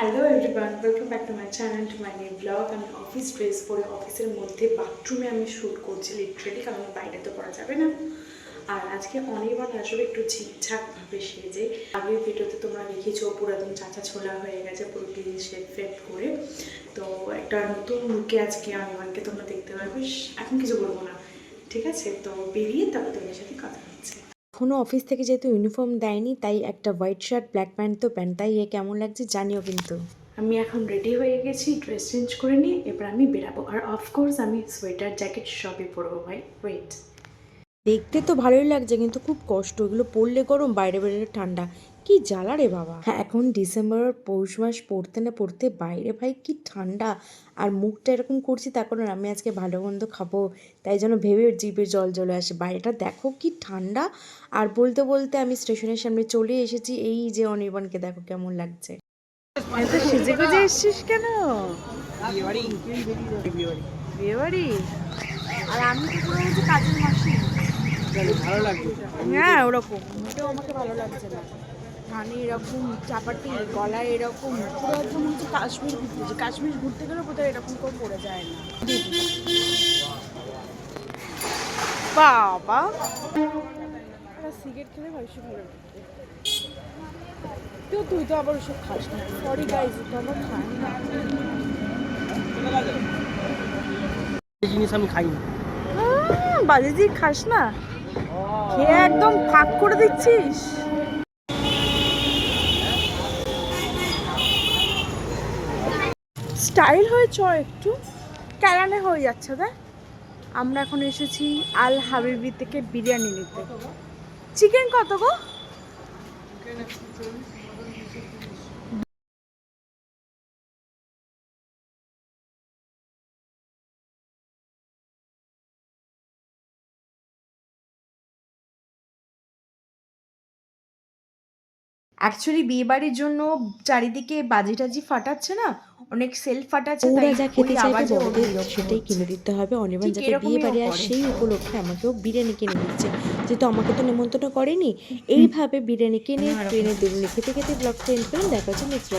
Hello everyone, welcome back to my channel, to my new blog. আমি office dress পরে অফিসের মধ্যে বাথরুমে আমি শ্যুট করছি লিটারেলি, কারণ বাইরে তো করা যাবে না। আর আজকে অনেকবার আসলে একটু ঝিকঝাকভাবে সেজে, আগের ভিডিওতে তোমরা দেখেছো পুরাতন চাচা ছোলা হয়ে গেছে পুরো ক্লিন শেপ ফেপ করে। তো একটা নতুন লুকে আজকে অনির্বাণকে তোমরা দেখতে পারবে। এখন কিছু বলবো না, ঠিক আছে? তো বেরিয়ে তারপর তোমাদের সাথে কথা হচ্ছে। এখনও অফিস থেকে যেহেতু ইউনিফর্ম দেয়নি, তাই একটা হোয়াইট শার্ট ব্ল্যাক প্যান্ট তো প্যান্ট, তাই এ কেমন লাগছে জানিও কিন্তু। আমি এখন রেডি হয়ে গেছি, ড্রেস চেঞ্জ করে নিয়ে এবার আমি বেরাবো। আর অফকোর্স আমি সোয়েটার জ্যাকেট সবই পরবো ভাই। ওয়েট, দেখতে তো ভালোই লাগছে, কিন্তু খুব কষ্ট, এগুলো পরলে গরম, বাইরে বেরোলে ঠান্ডা, কি জ্বালা রে বাবা। হ্যাঁ, এখন ডিসেম্বর পৌষ মাস পড়তে না পড়তে বাইরে ভাই কি ঠান্ডা। আর মুখটা এরকম করছি তার কারণ আমি আজকে ভালো মন্দ খাবো, তাই জন্য ভেবে জিভে জল চলে আসে। বাইরেটা দেখো কি ঠান্ডা। আর বলতে বলতে আমি স্টেশনের সামনে চলে এসেছি। এই যে অনির্বাণকে দেখো কেমন লাগছে। এত সেজে গুজে এসছিস কেন? বিয়ে বাড়ি? আর আমি তো পুরো হচ্ছে কাজের মাসি। ভালো লাগবে। হ্যাঁ, ওরকম মোটেও আমাকে ভালো লাগছে না। কানে এরকম চাপাটি, গলায় এরকম, পুরো একদম হচ্ছে কাশ্মীর ঘুরতেছে। কাশ্মীর ঘুরতে গেলে কোথাও এরকম করে পড়ে যায় না। বাবা সিগারেট খেলে ভাবছি ভালো লাগবে। তুই তো আবার ওসব খাস না। সরি গাইজ, তো আমার খাই না। এই জিনিস আমি খাই না। বাজে জি খাস না, খেয়ে একদম ফাঁক করে দিচ্ছিস। স্টাইল হয়ে চ একটু, ক্যারানে হয়ে যাচ্ছে। দেখ, আমরা এখন এসেছি আল হাবিবি থেকে বিরিয়ানি নিতে। চিকেন কত গো? অ্যাকচুয়ালি বিয়ে বাড়ির জন্য চারিদিকে বাজি টাজি ফাটাচ্ছে না, অনেক সেলফ ফাটাচ্ছে, ওরা তাই যা খেতে চাইবে আওয়াজে ওর বড়দের বিরক্ত সেটাই হচ্ছে। কিনে দিতে হবে। অনির্বাণ ঠিক যাতে বিয়ে এরকমই ও বাড়ি, আর করে। সেই উপলক্ষে আমাকেও বিরিয়ানি কিনে দিচ্ছে, যেহেতু আমাকে তো নেমন্তন্ন করেনি। এইভাবে বিরিয়ানি কিনে ট্রেনে দুলুনি খেতে খেতে ব্লগটা এন্ড করলাম। দেখা হচ্ছে নেক্সট